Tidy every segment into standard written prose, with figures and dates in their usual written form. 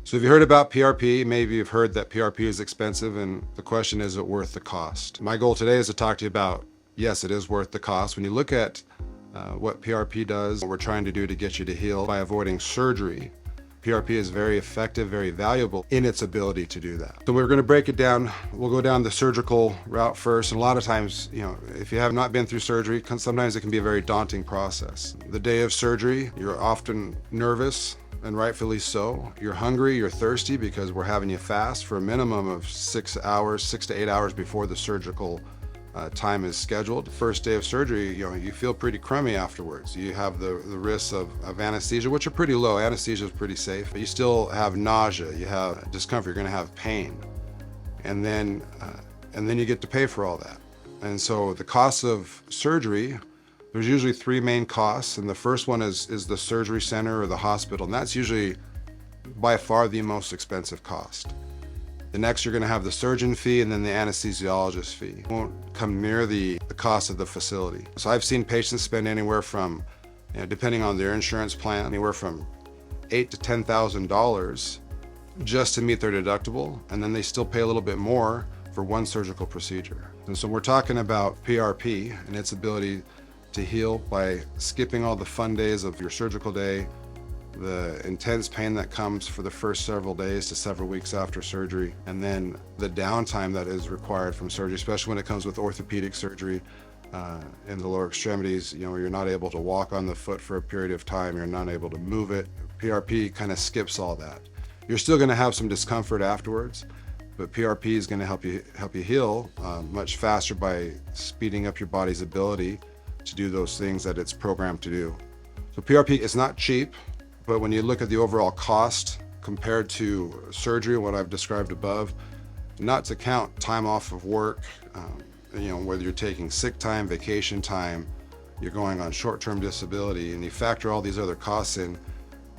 So if you heard about PRP, maybe you've heard that PRP is expensive, and the question is it worth the cost? My goal today is to talk to you about, yes, it is worth the cost. When you look at what PRP does, what we're trying to do to get you to heal by avoiding surgery, PRP is very effective, very valuable in its ability to do that. So we're going to break it down. We'll go down the surgical route first. And a lot of times, if you have not been through surgery, sometimes it can be a very daunting process. The day of surgery, you're often nervous, and rightfully so. You're hungry, you're thirsty because we're having you fast for a minimum of 6 hours, 6 to 8 hours before the surgical time is scheduled. First day of surgery, you feel pretty crummy afterwards. You have the risks of anesthesia, which are pretty low. Anesthesia is pretty safe, but you still have nausea, you have discomfort, you're gonna have pain. And then you get to pay for all that. And so the cost of surgery, there's usually three main costs, and the first one is the surgery center or the hospital, and that's usually by far the most expensive cost. The next, you're going to have the surgeon fee and then the anesthesiologist fee. It won't come near the cost of the facility. So I've seen patients spend anywhere from, depending on their insurance plan, anywhere from $8,000 to $10,000 just to meet their deductible, and then they still pay a little bit more for one surgical procedure. And so we're talking about PRP and its ability to heal by skipping all the fun days of your surgical day, the intense pain that comes for the first several days to several weeks after surgery, and then the downtime that is required from surgery, especially when it comes with orthopedic surgery in the lower extremities. You're not able to walk on the foot for a period of time, you're not able to move it. PRP kind of skips all that. You're still going to have some discomfort afterwards, but PRP is going to help you heal much faster by speeding up your body's ability to do those things that it's programmed to do. So PRP is not cheap, but when you look at the overall cost compared to surgery, what I've described above, not to count time off of work, whether you're taking sick time, vacation time, you're going on short-term disability, and you factor all these other costs in,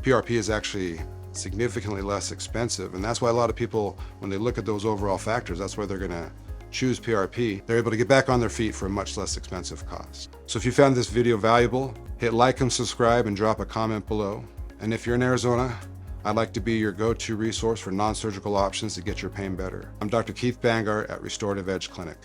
PRP is actually significantly less expensive. And that's why a lot of people, when they look at those overall factors, that's why they're gonna choose PRP. They're able to get back on their feet for a much less expensive cost. So if you found this video valuable, hit like and subscribe and drop a comment below. And if you're in Arizona, I'd like to be your go-to resource for non-surgical options to get your pain better. I'm Dr. Keith Bangart at Restorative Edge Clinic.